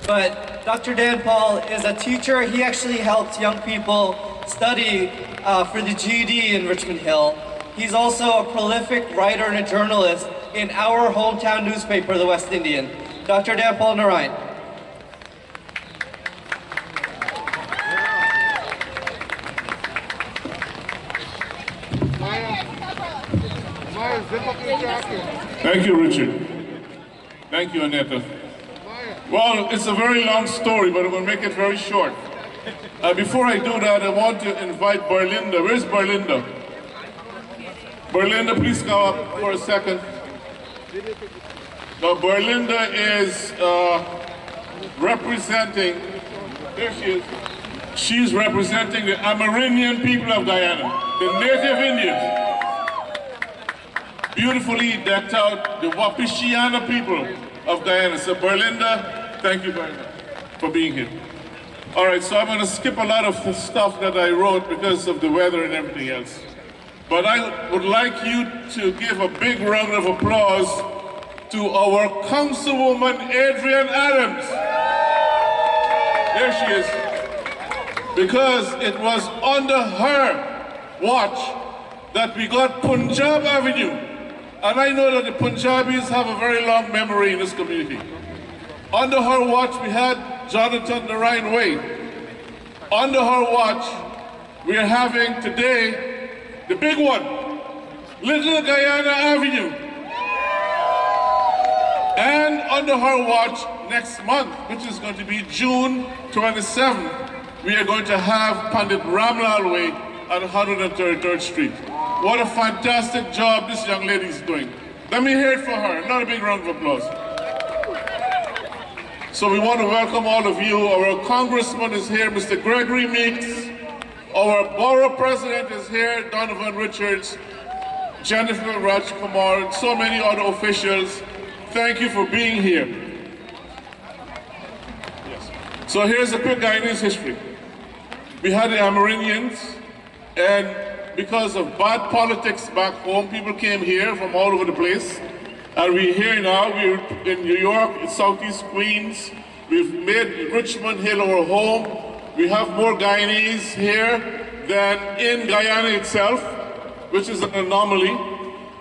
but Dr. Dhanpaul is a teacher. He actually helped young people study for the GED in Richmond Hill. He's also a prolific writer and a journalist in our hometown newspaper, the West Indian. Dr. Dhanpaul Narine. Thank you, Richard. Thank you, Aneta. Well, it's a very long story, but I'm going to make it very short. Before I do that, I want to invite Berlinda. Where's Berlinda? Berlinda, please come up for a second. Now, Berlinda is representing, there she is. She's representing the Amerindian people of Guyana, the native Indians. Beautifully decked out, the Wapishiana people of Guyana. So Berlinda, thank you very much for being here. All right, so I'm going to skip a lot of the stuff that I wrote because of the weather and everything else. But I would like you to give a big round of applause to our Councilwoman Adrienne Adams. There she is. Because it was under her watch that we got Punjab Avenue. And I know that the Punjabis have a very long memory in this community. Under her watch, we had Jonathan Narine Way. Under her watch, we are having today the big one, Little Guyana Avenue. And under her watch, next month, which is going to be June 27th, we are going to have Pandit Ramlal Way at 133rd Street. What a fantastic job this young lady is doing. Let me hear it for her. Another big round of applause. So we want to welcome all of you. Our congressman is here, Mr. Gregory Meeks. Our borough president is here, Donovan Richards, Jennifer Rajkumar, and so many other officials. Thank you for being here. Yes. So here's a quick Guyanese history. We had the Amerindians, and because of bad politics back home, people came here from all over the place. And we're here now, we're in New York, in Southeast Queens. We've made Richmond Hill our home. We have more Guyanese here than in Guyana itself, which is an anomaly.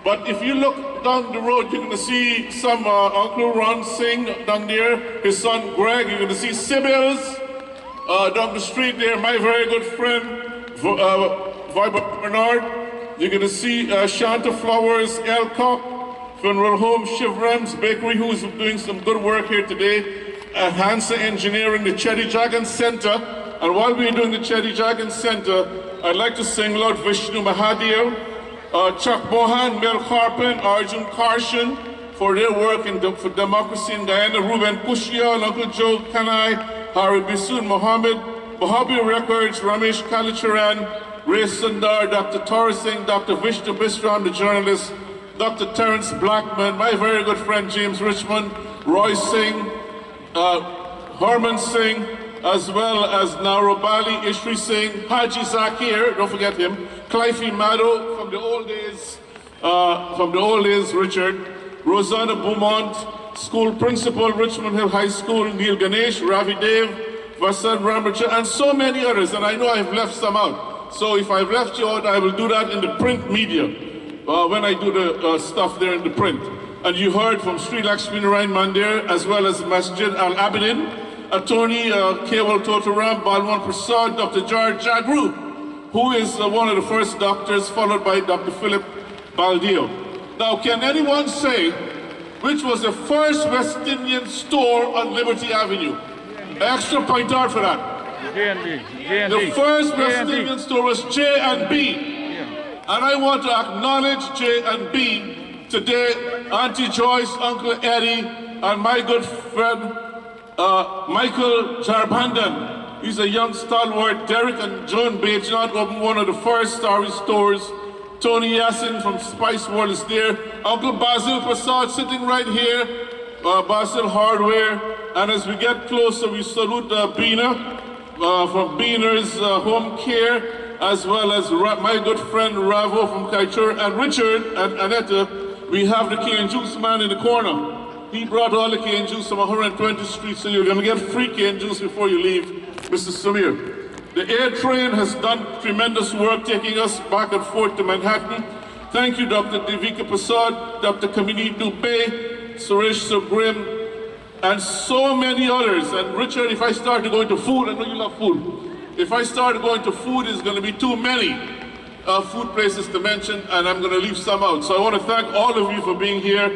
But if you look down the road, you're gonna see some Uncle Ron Singh down there, his son Greg, you're gonna see Sybils down the street there, my very good friend, Viber Bernard. You're going to see Shanta Flowers, Elcock, Funeral Home, Shivrams Bakery, who's doing some good work here today. Hansa Engineering, the Chetty Jagan Center. And while we're doing the Chetty Jagan Center, I'd like to sing Lord Vishnu Mahadev, Chuck Mohan, Mel Karpin, Arjun Karshan, for their work for democracy in Guyana, Ruben Pushia, Uncle Joe Kanai, Hari Bisun Mohammed, Mohabi Records, Ramesh Kalicharan, Ray Sundar, Dr. Tor Singh, Dr. Vishnu Bisram, the journalist, Dr. Terence Blackman, my very good friend James Richmond, Roy Singh, Herman Singh, as well as Narobali Ishri Singh, Haji Zakir, don't forget him, Clifey Maddow from the old days, Richard, Rosanna Beaumont, school principal, Richmond Hill High School, Neil Ganesh, Ravi Dev, Vasan Ramraja, and so many others, and I know I've left some out. So if I've left you out, I will do that in the print media, when I do the stuff there in the print. And you heard from Sri Lakshmi Narayan Mandir, as well as Masjid Al-Abidin, Attorney Kewal Totaram, Balwan Prasad, Dr. George Jagru, who is one of the first doctors, followed by Dr. Philip Baldio. Now, can anyone say which was the first West Indian store on Liberty Avenue? Extra point out for that. J&B. The first West Indian store was J&B. And I want to acknowledge J&B today, Auntie Joyce, Uncle Eddie, and my good friend Michael Jarbandan. He's a young stalwart. Derek and Joan Bajan opened one of the first Starry stores. Tony Yassin from Spice World is there. Uncle Basil Prasad sitting right here, Basil Hardware. And as we get closer, we salute Bina from Beaner's Home Care, as well as my good friend Ravo from Kaichur, and Richard and Aneta. We have the King and Jukes man in the corner. he brought all the cane juice from 120th Street, so you're going to get free cane juice before you leave, Mr. Samir. The air train has done tremendous work taking us back and forth to Manhattan. Thank you, Dr. Devika Prasad, Dr. Kamini Dubey, Suresh Subrim, and so many others. And Richard, if I start to go into food, I know you love food. If I start going to food, it's going to be too many food places to mention, and I'm going to leave some out. So I want to thank all of you for being here.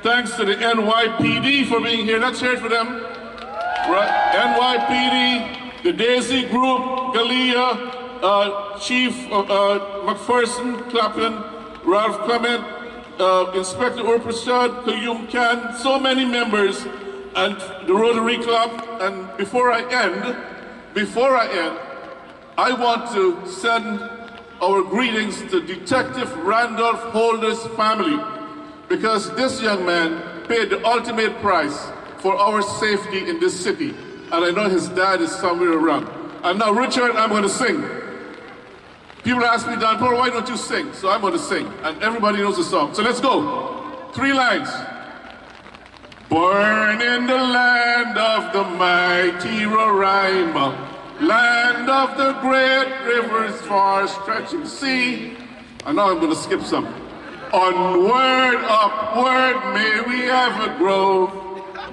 Thanks to the NYPD for being here. Let's hear it for them. Right. NYPD, the Daisy Group, Galia, Chief McPherson, Clapton, Ralph Clement, Inspector Urprasad, Kayum Khan, so many members, and the Rotary Club. And before I end, I want to send our greetings to Detective Randolph Holder's family, because this young man paid the ultimate price for our safety in this city. And I know his dad is somewhere around. And now, Richard, I'm going to sing. People ask me, Dhanpaul, why don't you sing? So I'm going to sing. And everybody knows the song. So let's go. 3 lines. Born in the land of the mighty Roraima, land of the great rivers, far stretching sea. And now I'm going to skip some. Onward, upward, may we ever grow.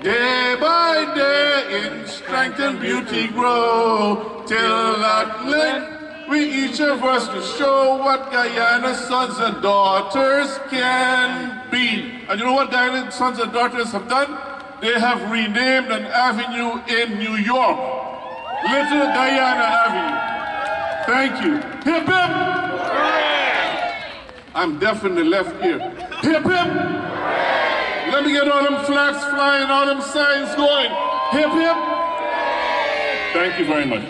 Day by day in strength and beauty grow, till at length we each of us will show what Guyana's sons and daughters can be. And you know what Guyana's sons and daughters have done? They have renamed an avenue in New York, Little Guyana Avenue. Thank you. Hip hip! I'm deaf in the left ear. Hip hip! Let me get all them flags flying, all them signs going. Hip hip! Thank you very much.